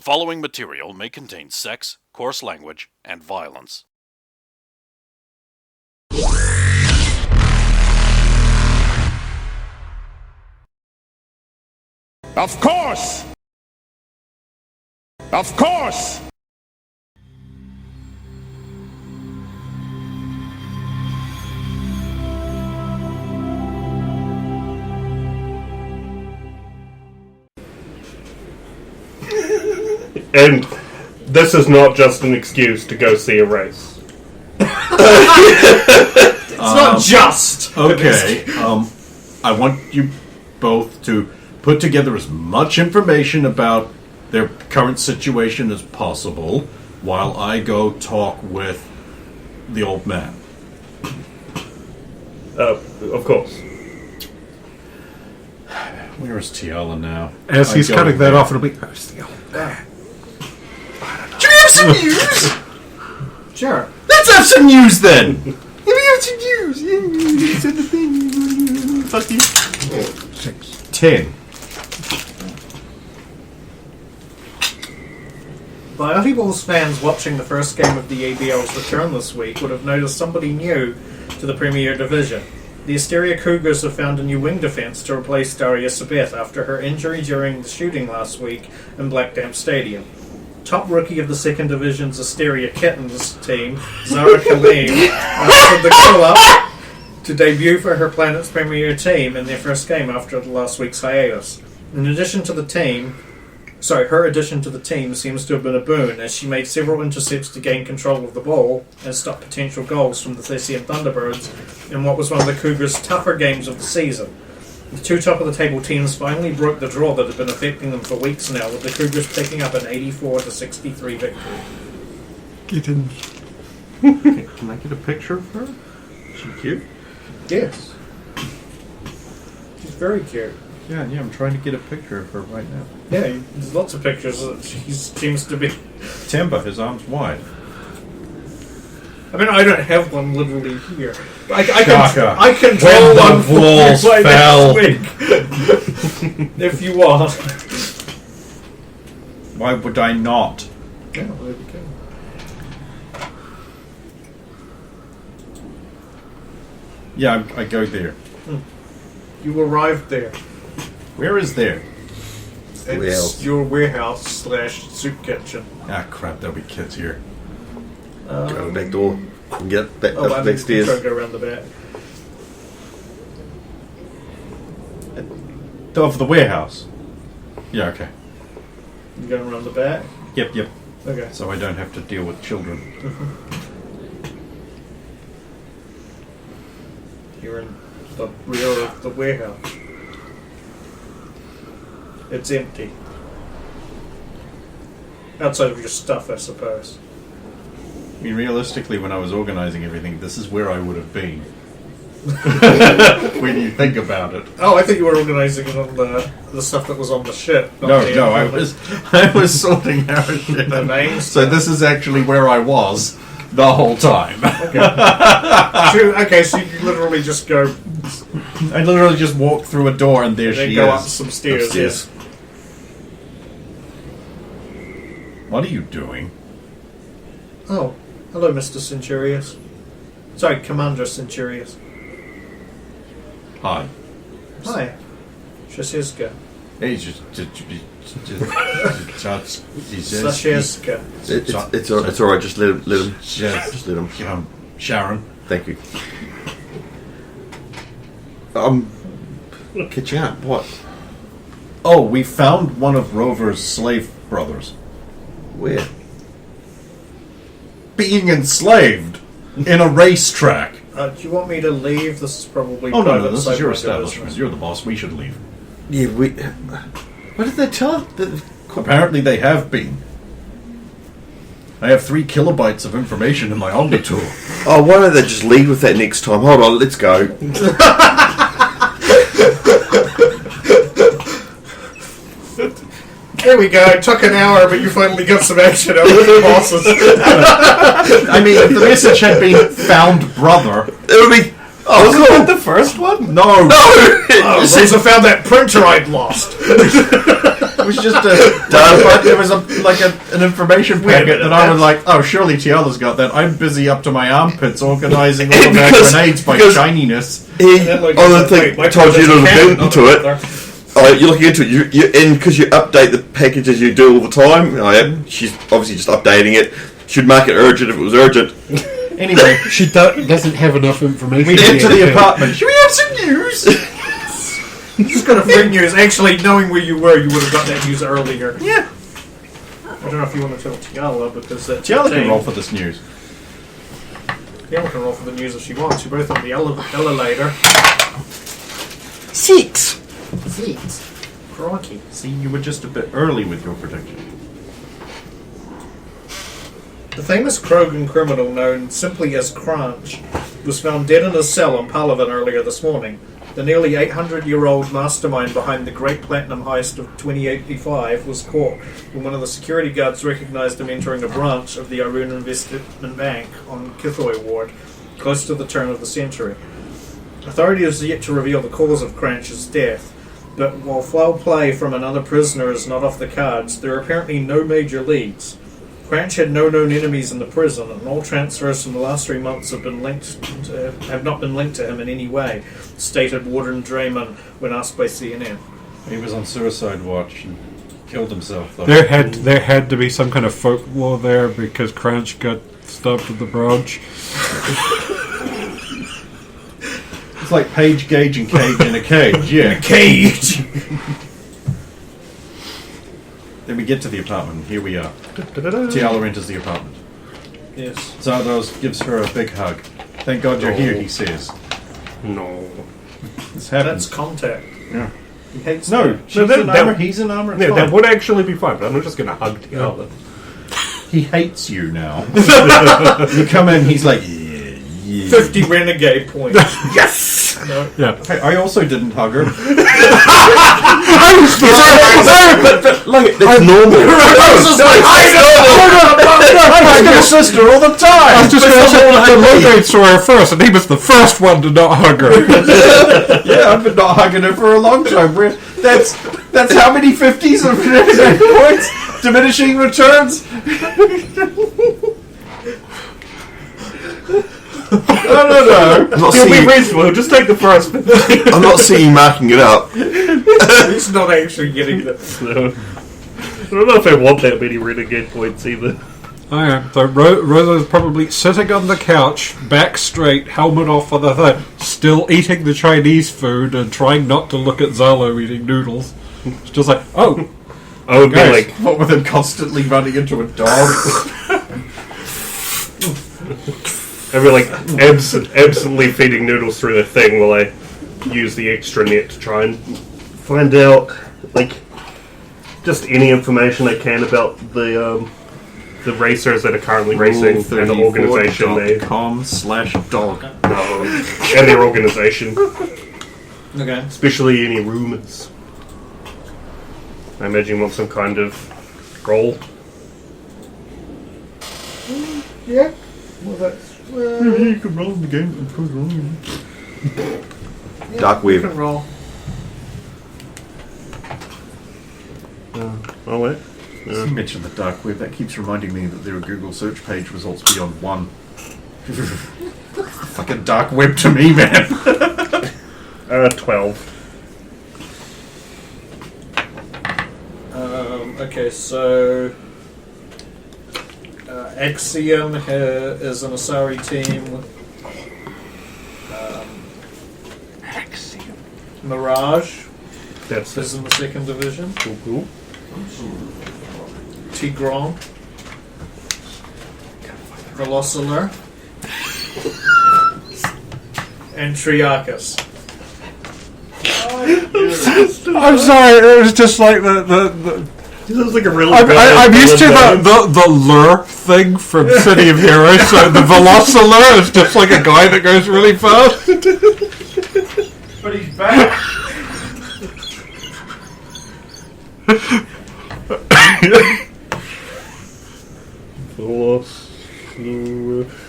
following material may contain sex, coarse language, and violence. Of course! Of course! And this is not just an excuse to go see a race. It's not just. Okay. I want you both to put together as much information about their current situation as possible while I go talk with the old man. Of course. Where is Tiala now? As he's cutting that off, it'll be... Do we have some news? Sure. Let's have some news then! We have some news. It's in the thing. Fuck you. 6. 10. Bioti Bulls fans watching the first game of the ABL's return this week would have noticed somebody new to the Premier Division. The Asteria Cougars have found a new wing defence to replace Daria Sabeth after her injury during the shooting last week in Blackdamp Stadium. Top rookie of the second division's Asteria Kittens team, Zara Kaleem, answered the call-up to debut for her Planet's Premier team in their first game after last week's hiatus. In addition to the team, her addition to the team seems to have been a boon, as she made several intercepts to gain control of the ball and stop potential goals from the Thessian Thunderbirds in what was one of the Cougars' tougher games of the season. The two top-of-the-table teams finally broke the draw that had been affecting them for weeks now, with the Cougars picking up an 84-63 victory. Kittens. Can I get a picture of her? Is she cute? Yes. She's very cute. Yeah, I'm trying to get a picture of her right now. Yeah, there's lots of pictures. She seems to be... Timber, his arms wide. I mean, I don't have one literally here. I Shaka. can draw one for walls you fell. next week. If you want. Why would I not? Yeah, there we go. Yeah, I go there. You arrived there. Where is there? It's your warehouse / soup kitchen. Ah, crap, there'll be kids here. Go to the back door and get back Oh, up I the need back to try stairs. and go around the back. Of the warehouse? Yeah, okay. You going around the back? Yep. Okay. So I don't have to deal with children. You're in the rear of the warehouse. It's empty. Outside of your stuff, I suppose. I mean, realistically, when I was organizing everything, this is where I would have been. When you think about it. Oh, I think you were organising it on the stuff that was on the ship. No, I was sorting out shit. The names. So this is actually where I was the whole time. Okay, so you literally just go. I literally just walked through a door and there Then she go is. up some stairs. Upstairs. What are you doing? Oh, hello, Mr. Centurious. Sorry, Commander Centurious. Hi. Hi, Shasiska. Hey, Sashiska. It's alright, just let him. Just let him. Sharon. Thank you. Catching up, what? Oh, we found one of Rover's slave brothers. Where? Being enslaved in a racetrack. Do you want me to leave? This is probably. Oh, no, private this is your site establishment. business. You're the boss. We should leave. Yeah, what did they tell us? Apparently they have been. I have 3 kilobytes of information in my Omnitool. Oh, why don't they just lead with that next time? Hold on, let's go. There we go. It took an hour, but you finally got some action out of the bosses. I mean, if the message had been found brother, It would be Oh, Wasn't cool. that the first one? No. Oh, Rosa found that printer I'd lost. It was just there was an information packet that I was like, oh, surely Tiala's got that. I'm busy up to my armpits organising all of their grenades by shininess. Other thing, told you to look into it. You're looking into it. You're in because you update the packages you do all the time. Oh, yeah, she's obviously just updating it. She'd mark it urgent if it was urgent. Anyway, She doesn't have enough information. we get to the apartment. Should we have some news? Just got a free news. Actually, knowing where you were, you would have got that news earlier. Yeah. I don't know if you want to tell Tiala because that's Tiala can thing. roll for this news. Tiala can roll for the news if she wants. You're both on the elevator. 6. Crikey. See, you were just a bit early with your prediction. The famous Krogan criminal known simply as Crunch was found dead in his cell in Palavan earlier this morning. The nearly 800-year-old mastermind behind the Great Platinum Heist of 2085 was caught when one of the security guards recognized him entering a branch of the Arun Investment Bank on Kithoy Ward, close to the turn of the century. Authorities have yet to reveal the cause of Crunch's death, but while foul play from another prisoner is not off the cards, there are apparently no major leads. Cranch had no known enemies in the prison, and all transfers from the last 3 months have not been linked to him in any way, stated Warden Drayman when asked by CNN. He was on suicide watch and killed himself, though. There had to be some kind of folklore there because Crunch got stuffed at the branch. It's like Page, Gage, and Cage in a cage. Yeah. Cage! Then we get to the apartment. Here we are. Tiala enters the apartment. Yes. Zardos gives her a big hug. Thank God you're here, he says. No. This happens. That's contact. Yeah. He hates No, that. she's that- in that- armor, he's in armor. It's Yeah, fine. that would actually be fine, but I'm not just going to hug Tiala. He hates you now. You come in, he's like, yeah. 50 renegade points. Yes! No. Yeah. Hey, I also didn't hug her. But like, it's normal. I hug your sister all the time. I was just going to say the Logate saw her first, and he was the first one to not hug her. Yeah, I've been not hugging her for a long time. That's how many 50s of renegade points? Diminishing returns? No. I'm not He'll be seeing, reasonable, he'll just take the first bit. I'm not seeing you marking it up. He's not actually getting the... So, I don't know if I want that many renegade points either. Okay, so Rosa's probably sitting on the couch, back straight, helmet off on the thing, still eating the Chinese food and trying not to look at Zalo eating noodles. It's just like, oh, I would Guys. be like, What with him constantly running into a dog? I'd be like absently feeding noodles through the thing while I use the extra net to try and find out, like, just any information I can about the racers that are currently racing and the organization they com/dog. and their organization, Okay. especially any rumors. I imagine you want some kind of roll. Yeah. Well, that's... You can roll the game. Dark You web. can roll. Oh wait. You mentioned the dark web. That keeps reminding me that there are Google search page results beyond 1. Fucking dark web to me, man. 12. Okay, so... Axiom is an Asari team. Mirage That's is in the second division. cool. Tigron. Velocilar. And Triarchus. I'm sorry, it was just like the This is like a really I'm used to the lure thing from City of Heroes, so the Velocilar is just like a guy that goes really fast. But he's back.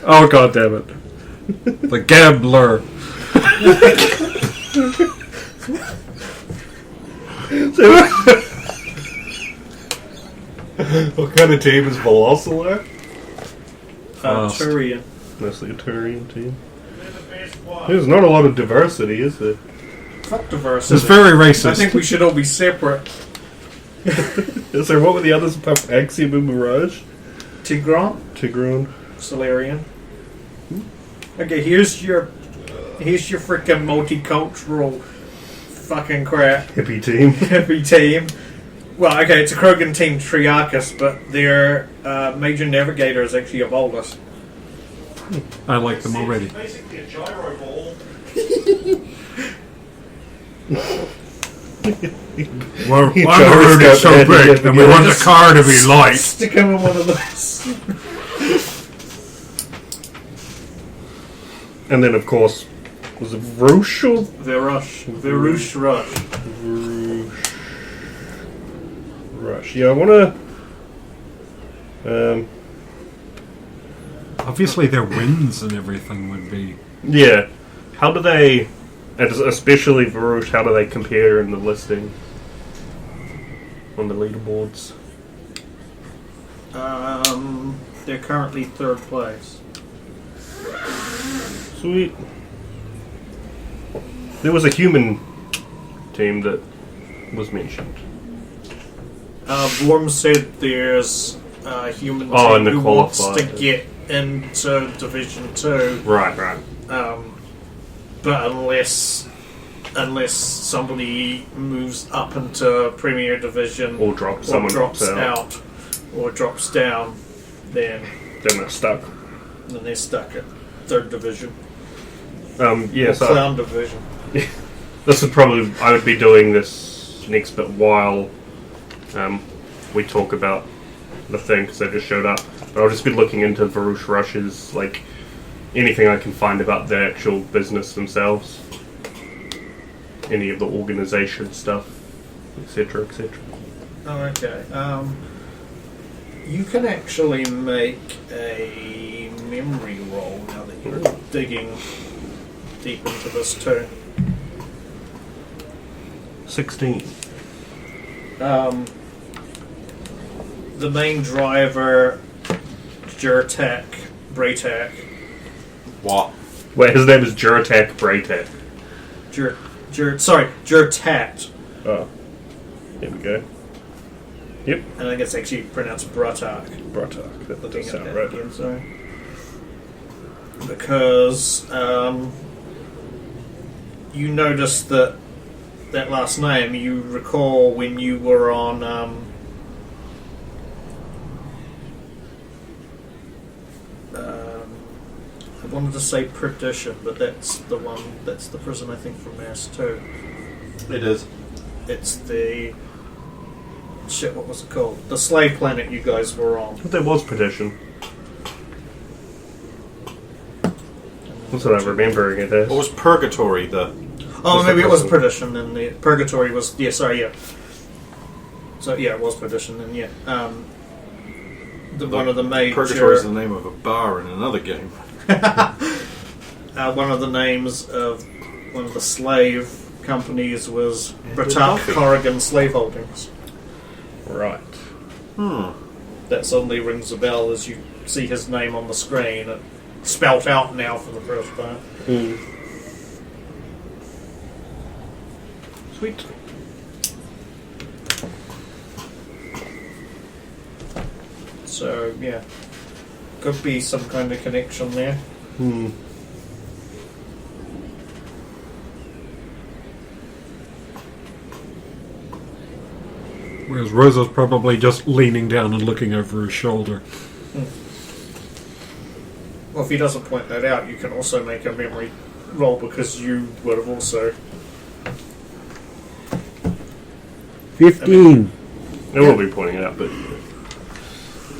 Oh god damn it. The Gambler. What kind of team is Velocilor? Turian. Mostly a Turian team. There's not a lot of diversity, is there? Fuck diversity. It's very racist. I think we should all be separate. Is there what were the others apart from Axiom and Mirage? Tigron, Tigron. Solarian. Okay, here's your freaking multicultural fucking crap. Hippie team. Hippie team. Well, okay, it's a Krogan team, Triarchus, but their major navigator is actually a Volus. I like them already. Basically a gyro ball. Well, He I'm already gyroscope so head, big, yeah, and we yeah. want the car to be light. Stick him in one of those. And then, of course, was it Verush or Verush Rush. Rush? Yeah, I want to. Obviously, their wins and everything would be. Yeah. How do they, and especially Verush, how do they compare in the listing on the leaderboards? They're currently third place. Sweet. There was a human team that was mentioned. Vorm said there's a human Oh, team and the who wants to qualifier. get into Division 2. Right. But unless somebody moves up into Premier Division Or someone drops drops out. out or drops down, then Then they're stuck. they're stuck at 3rd Division. Yeah, Or so Clown Division. this would probably, I would be doing this next bit while we talk about the thing, because they just showed up. But I'll just be looking into Verush Rush's, like, anything I can find about the actual business themselves. Any of the organization stuff, etc., etc. Oh, okay. You can actually make a memory roll now that you're digging deep into this too. 16. The main driver, Jurtak, Braytak, What? Wait, his name is Juratak Braytek. Jurtat. Oh. Here we go. Yep. I think it's actually pronounced Bratak. Bratak. That Looking does at sound that right. again, sorry. Because you noticed that last name, you recall when you were on I wanted to say Perdition, but that's the prison I think from Mass 2. It is. It's the shit, what was it called? The slave planet you guys were on. But there was Perdition. That's what I'm remembering it as. What was Purgatory? Oh, Was maybe the it was prison. Perdition, and the Purgatory was... Yeah, sorry, yeah. So, yeah, it was Perdition, and yeah. One of the major... Purgatory is the name of a bar in another game. one of the names of one of the slave companies was Bratak Coffee. Corrigan Slave Holdings. Right. That suddenly rings a bell as you see his name on the screen. It's spelt out now for the first time. Sweet. So, yeah. Could be some kind of connection there. Whereas Rosa's probably just leaning down and looking over his shoulder. Well, if he doesn't point that out, you can also make a memory roll because you would have also... 15. I will be pointing it out, but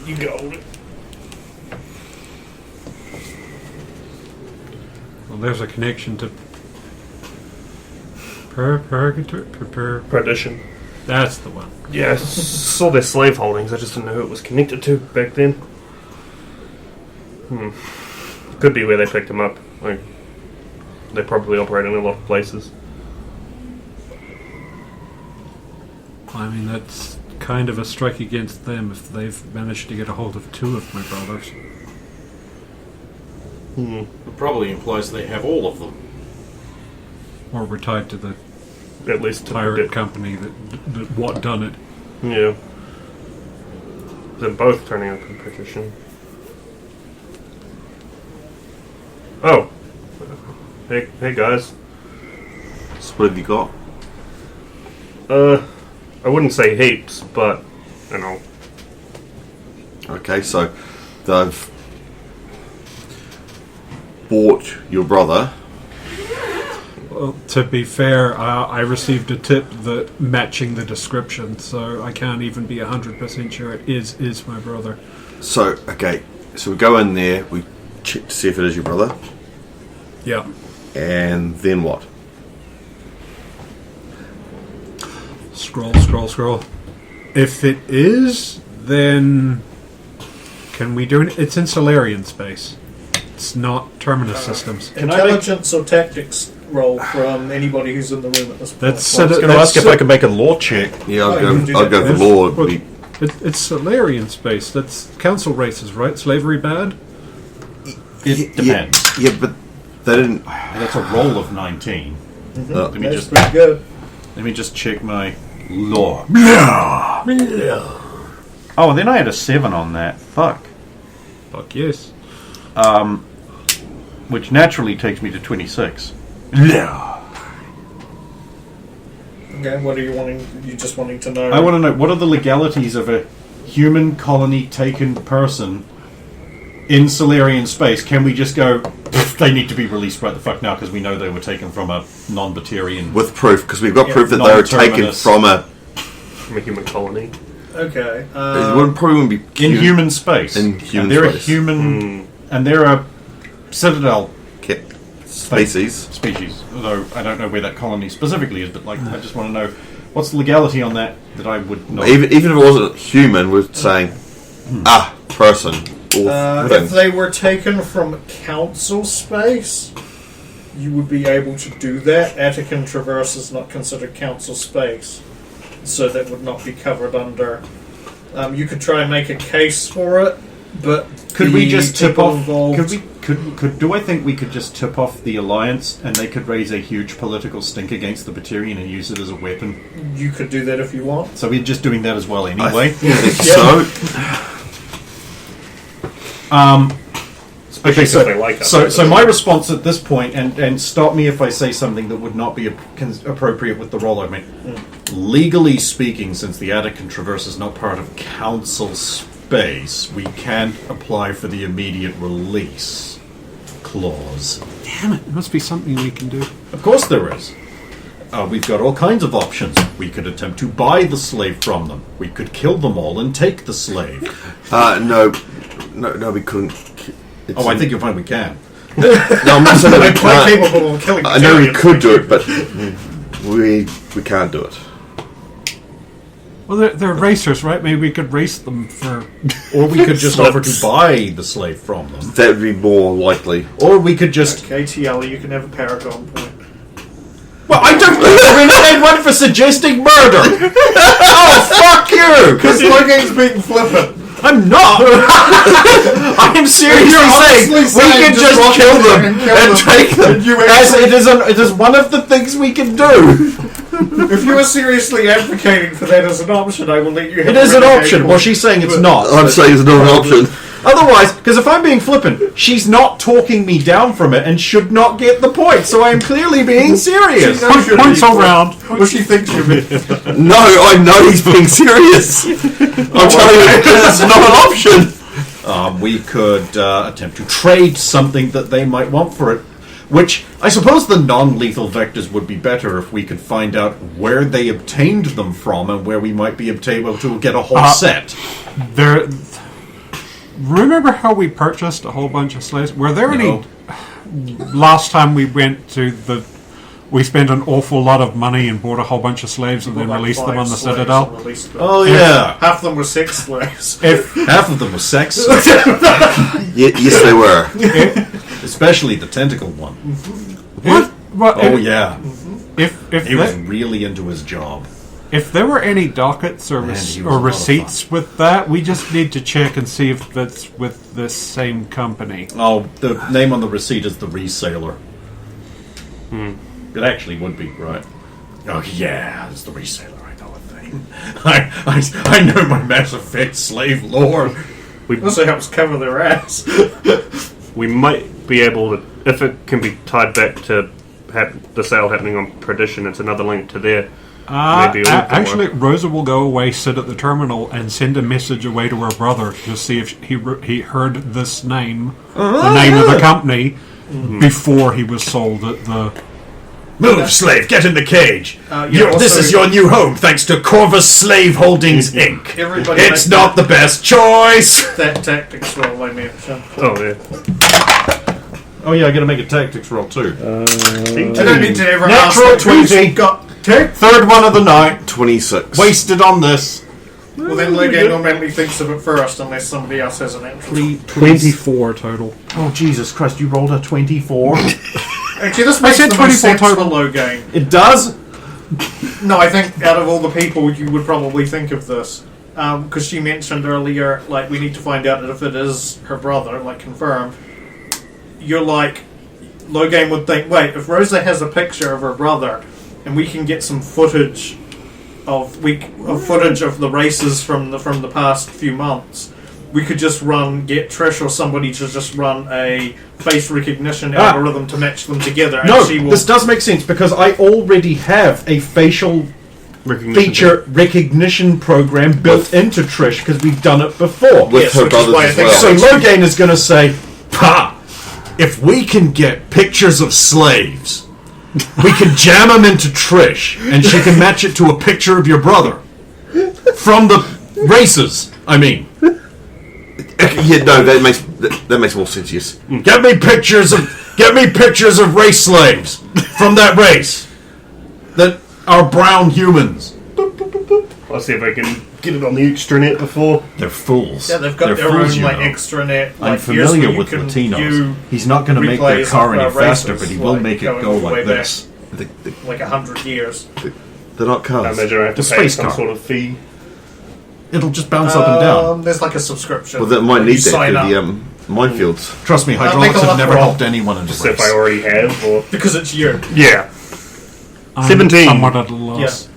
you go. Well, there's a connection to Purgatory. Perdition. That's the one. Yeah, I saw their slave holdings. I just didn't know who it was connected to back then. Could be where they picked him up. Like, They probably operate in a lot of places. I mean, that's kind of a strike against them if they've managed to get a hold of 2 of my brothers. It probably implies they have all of them. Or we're tied to the At least to pirate company that what done it. Yeah. They're both turning up in petition. Oh. Hey guys. So what have you got? I wouldn't say heaps, but, you know. Okay, so they've bought your brother. Well, to be fair, I received a tip that matching the description, so I can't even be 100% sure it is my brother. So, okay, so we go in there, we check to see if it is your brother, Yeah. and then what? Scroll. If it is, then can we do it? It's in Solarian space. It's not Terminus systems. Intelligence or tactics roll from anybody who's in the room at this point. That's I was going to ask if I could make a law check. Yeah, Oh, you can do I'll go that. for law. Well, it's Solarian space. That's council races, right? Slavery bad? It depends. Yeah, but they didn't. That's a roll of 19. Let me That's just pretty good. check my law. Oh, and then I had a 7 on that. Fuck. Fuck yes. Which naturally takes me to 26. Okay, what are you wanting? You just wanting to know? I want to know, what are the legalities of a human colony taken person in Solarian space? Can we just go, they need to be released right the fuck now because we know they were taken from a non-Baterian... With proof, because we've got Yeah, proof that they were taken non-terminus. from a. From a human colony. Okay. It probably wouldn't be in human space. In human and they're space. a human... And they're a Citadel species. species. Although I don't know where that colony specifically is, but like I just want to know what's the legality on that I would not... Even if it wasn't human, we're saying person or if they were taken from council space, you would be able to do that. Attican Traverse is not considered council space, so that would not be covered under. You could try and make a case for it, but Could we just tip people off? involved- Do I think we could just tip off the alliance and they could raise a huge political stink against the Baterian and use it as a weapon? You could do that if you want. So we're just doing that as well anyway. Okay, if they like us. so my response at this point, and stop me if I say something that would not be appropriate with the role I made. Legally speaking, since the Attican Traverse is not part of council space, we can't apply for the immediate release clause. Damn it! There must be something we can do. Of course there is. We've got all kinds of options. We could attempt to buy the slave from them. We could kill them all and take the slave. no, we couldn't. I think you'll find we can. No, I'm not saying that we I'm quite can't. capable of killing. I know we Batarians. could do it, but we can't do it. Well, they're racers, right? Maybe we could race them for. Or we could just offer to buy the slave from them. That would be more likely. Or we could just... Okay, Tiali, you can have a paragon point. Well, I don't win anyone for suggesting murder! Oh, fuck you! Because Logan's being flippant. I'm not! I'm seriously saying we can just kill them and take them as it is one of the things we can do. If you are seriously advocating for that as an option, I will let you have It is a an renegade option. point. Well, she's saying it's not. I'm saying it's not an option. Otherwise, because if I'm being flippant, she's not talking me down from it and should not get the point. So I am clearly being serious. She knows you're Points being all round. flippant. Well, she thinks you're being flippant. No, I know he's being serious. I'm telling you, it's not an option. We could attempt to trade something that they might want for it. Which, I suppose the non-lethal vectors would be better if we could find out where they obtained them from and where we might be able to get a whole set. There. Remember how we purchased a whole bunch of slaves? Were there No. any? Last time we went to we spent an awful lot of money and bought a whole bunch of slaves and then Like released them five on the slaves Citadel. and released them. Oh, yeah. Half of them were sex slaves. If Half of them were sex, Yes, they were. especially the tentacle one. What? Oh yeah, If he was that, really into his job. if there were any dockets or, Man, he was a or lot of receipts with that, we just need to check and see if that's with this same company. Oh, the name on the receipt is the reseller. It actually would be, right? Oh yeah, it's the reseller. I know a thing. I know my Mass Effect slave lore. Also helps cover their ass. We might be able to, if it can be tied back to the sale happening on Perdition, it's another link to there. Maybe it'll work. Actually, Rosa will go away, sit at the terminal, and send a message away to her brother to see if he heard this name, the name of the company, before he was sold at the... Move, slave! Get in the cage. This also- is your new home, thanks to Corvus Slave Holdings Inc. Everybody It's make not the best choice. that tactics roll I mentioned. Oh, yeah. Oh yeah, I got to make a tactics roll too. I don't need to ever Natural ask that, 20. got Third one of the night. 26. Wasted on this. Well, then Logan normally thinks of it first, unless somebody else has an entry. 24 total. Oh Jesus Christ! You rolled a 24. Actually, this makes said the most 24 sense for total. Logan. It does. No, I think out of all the people, you would probably think of this. Because she mentioned earlier, like, we need to find out if it is her brother, like, confirmed. You're like, Logan would think, wait, if Rosa has a picture of her brother, and we can get some footage of footage of the races from the past few months, we could just get Trish or somebody to just run a face recognition algorithm to match them together. And No, she will, this does make sense because I already have a facial feature recognition program built into Trish because we've done it before. With Yes, her which is brothers why I as think well. So Logan is going to say, "Pa, if we can get pictures of slaves, we can jam them into Trish, and she can match it to a picture of your brother from the races. I mean, Yeah, no, that makes more sense. Yes. get me pictures of race slaves from that race that are brown humans. I'll see if I can get it on the extranet before. They're fools. yeah, they've got They're their fools, own you like know. extranet. I'm Like, here's familiar where you with can Latinos. view He's not going to make their replays car of, any faster, races, but he will like, make it going go all the way like back. this. like 100 years. They're not I cars. imagine I have to The pay space some car. sort of fee. It'll just bounce up and down. There's like a subscription. Well, that might You need that sign for up. the minefields. Trust me, make hydraulics a have luck never roll. helped anyone in a Just if I race. already have, or... Because it's you. Yeah. I'm 17. somewhat at a loss.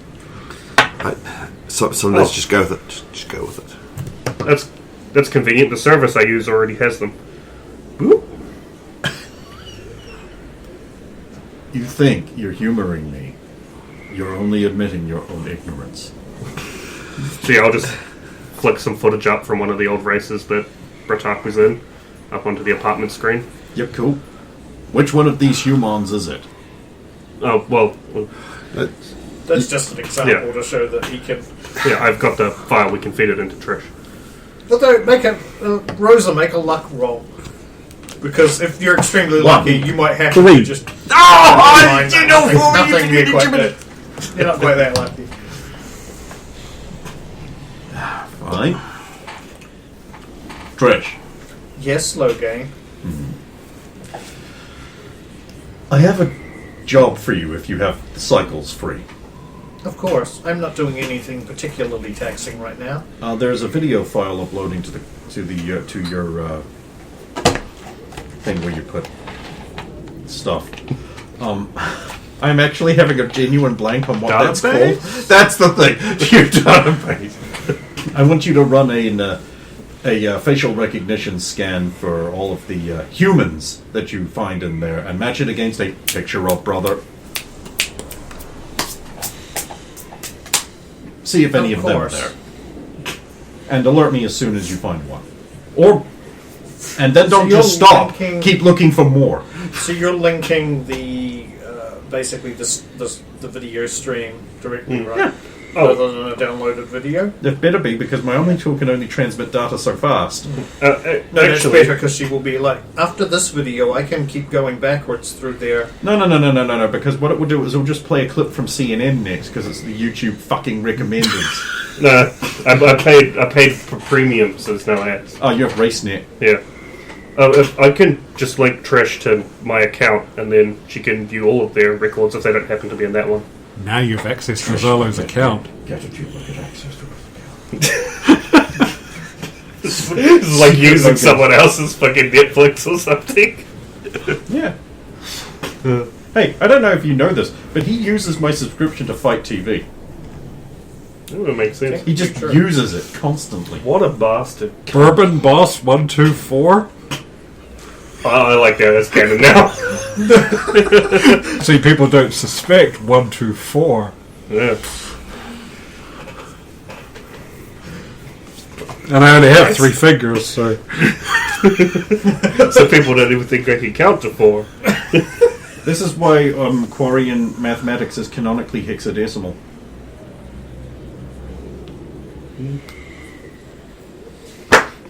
So let's just go with it. Just go with it. That's convenient. The service I use already has them. Boop. You think you're humoring me. You're only admitting your own ignorance. So yeah, I'll just flick some footage up from one of the old races that Bratak was in up onto the apartment screen. Yep, cool. Which one of these humans is it? Oh, well, That's just an example Yeah. to show that he can. yeah, I've got the file. We can feed it into Trish. Although, Rosa, make a luck roll. Because if you're extremely lucky, you might have to Three. just. Oh, you know, nothing you're quite that. You're not quite that lucky. Fine. Trish, Yes, slow game. I have a job for you if you have the cycles free. Of course, I'm not doing anything particularly taxing right now. There's a video file uploading to your thing where you put stuff. I'm actually having a genuine blank on what that's called. Database? That's the thing. Your database. I want you to run a facial recognition scan for all of the humans that you find in there and match it against a picture of brother. See if any of them are course. there. And alert me as soon as you find one. And then don't you're just stop. linking- Keep looking for more. So you're linking the basically the video stream directly, right? Yeah. Rather than a downloaded video. It better be because my only tool can only transmit data so fast. No, that's Actually, better because she will be like, after this video, I can keep going backwards through there. No, because what it will do is it will just play a clip from CNN next because it's the YouTube fucking recommended. no, I paid for premium, so there's no ads. Oh, you have RaceNet. Yeah. If I can just link Trish to my account, and then she can view all of their records if they don't happen to be in that one. Now you've accessed Rizzolo's account. Gadget, you look at access to This is like using someone else's fucking Netflix or something. Yeah. Hey, I don't know if you know this, but he uses my subscription to Fight TV. That would make sense. He just uses it constantly. What a bastard. Bourbon Boss 124. I like that as canon now. See, people don't suspect 124. Yeah. And I only have 3 fingers, so. So people don't even think they can count to 4. This is why Quarian mathematics is canonically hexadecimal. You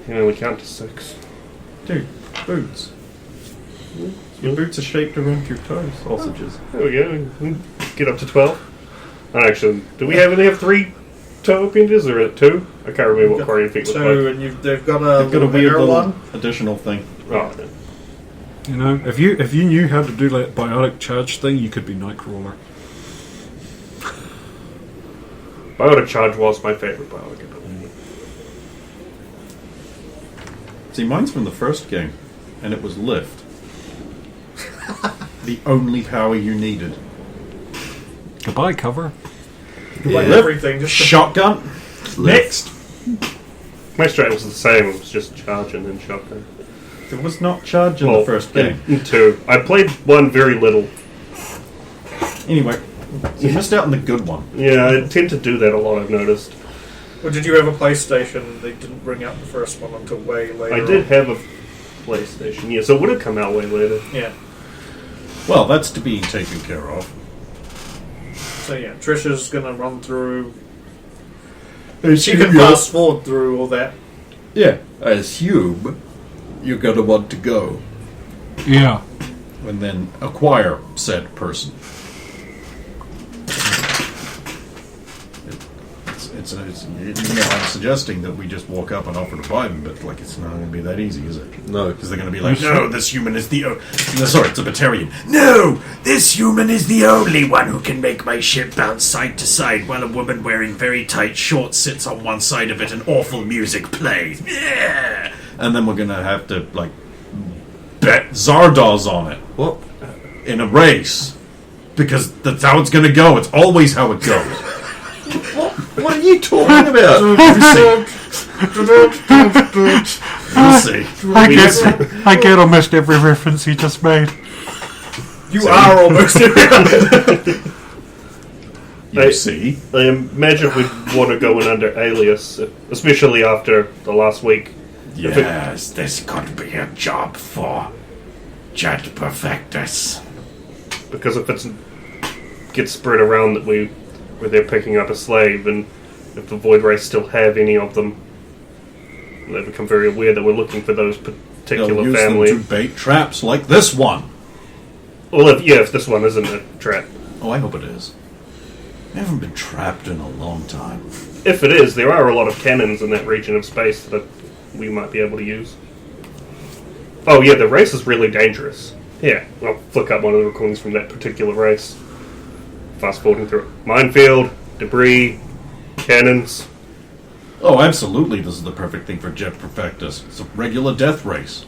can only count to 6. Dude, boots. Your boots are shaped around your toes, sausages. There we go. We can get up to 12. And actually, do we have 3 toe appendages, or 2? I can't remember what Quarian feet look 2, like. and they've got a They've got a weird inner little one. additional thing. Oh, no. You know, if you knew how to do that biotic charge thing, you could be Nightcrawler. Biotic Charge was my favorite biotic ability. See, mine's from the first game, and it was lift. The only power you needed. Goodbye, cover. Like Lift, everything. Just shotgun. Next. My strat was the same, it was just charge and then shotgun. There was not charge in the first game. 2. I played 1 very little. Anyway, so you missed out on the good one. Yeah, I tend to do that a lot, I've noticed. Well, did you have a PlayStation? They didn't bring out the first one until way later. I did have a PlayStation, yeah, so it would have come out way later. Yeah. Well, that's to be taken care of. So yeah, Trisha's gonna run through. She can fast forward through all that. Yeah, I assume you're going to want to go Yeah. and then acquire said person. I'm suggesting that we just walk up and offer to buy them, but like it's not going to be that easy, is it? No. Because they're going to be like, no, this human is the... sorry, it's a Batarian. No, this human is the only one who can make my ship bounce side to side while a woman wearing very tight shorts sits on one side of it and awful music plays. Yeah! And then we're going to have to, like, bet Zardoz on it. What? In a race. Because that's how it's going to go. It's always how it goes. What are you talking about? We'll see. I get almost every reference he just made. You are almost You see? I imagine we'd want to go in under Alias, especially after the last week. Yes, this could be a job for Jet Perfectus. Because if it gets spread around that where they're picking up a slave, and if the Void Race still have any of them, they become very aware that we're looking for those They'll particular use family. them to bait traps like this one. Well, if this one isn't a trap. Oh, I hope it is. I haven't been trapped in a long time. If it is, there are a lot of cannons in that region of space that we might be able to use. Oh yeah, the race is really dangerous. Yeah, I'll flick up one of the recordings from that particular race. Fast forwarding through it. Minefield, debris, cannons. Oh, absolutely, this is the perfect thing for Jet Perfectus. It's a regular death race.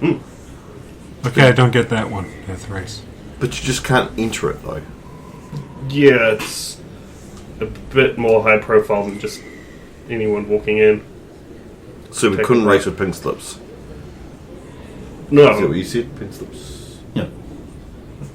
Okay, I don't get that one. Death race. But you just can't enter it, though. Yeah, it's a bit more high profile than just anyone walking in. So we couldn't race with pink slips. Is that No. what you said? Pink slips? Yeah.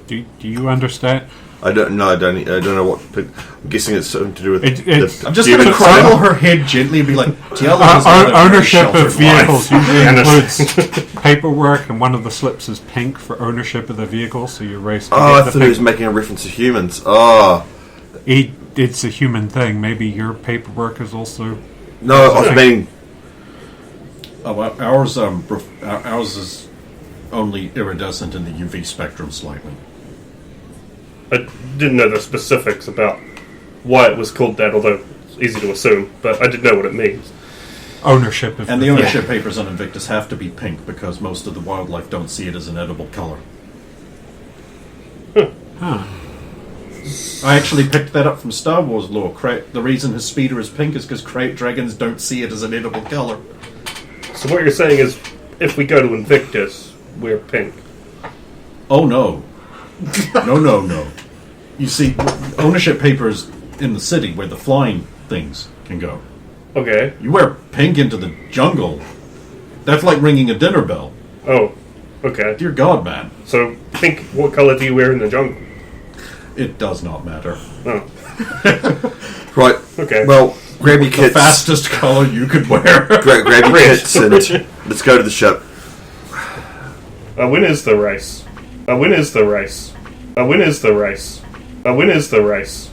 Do you understand? I don't know. I don't know what. I'm guessing it's something to do with. It's- I'm just human going to style. cradle her head gently and be like, Tiela has led a very Ownership of sheltered vehicles life." usually includes paperwork, and one of the slips is pink for ownership of the vehicle, so you race to Oh, I get the thought he was pink. making a reference to humans. Oh. It's a human thing. Maybe your paperwork is also... No, I mean. Oh, well, ours is only iridescent in the UV spectrum slightly. I didn't know the specifics about why it was called that, although it's easy to assume, but I did know what it means. ownership of And the ownership papers on Invictus have to be pink because most of the wildlife don't see it as an edible color. I actually picked that up from Star Wars lore. The reason his speeder is pink is because crate dragons don't see it as an edible color. So what you're saying is, if we go to Invictus, we're pink. Oh no. No. You see, ownership papers in the city where the flying things can go. Okay. You wear pink into the jungle. That's like ringing a dinner bell. Oh, okay. Dear God, man. So, pink, what color do you wear in the jungle? It does not matter. Oh, Right. okay. Well, grab your The kits. fastest color you could wear. Grab your kits and let's go to the ship. When is the race? When is the race? When is the race? When is the race?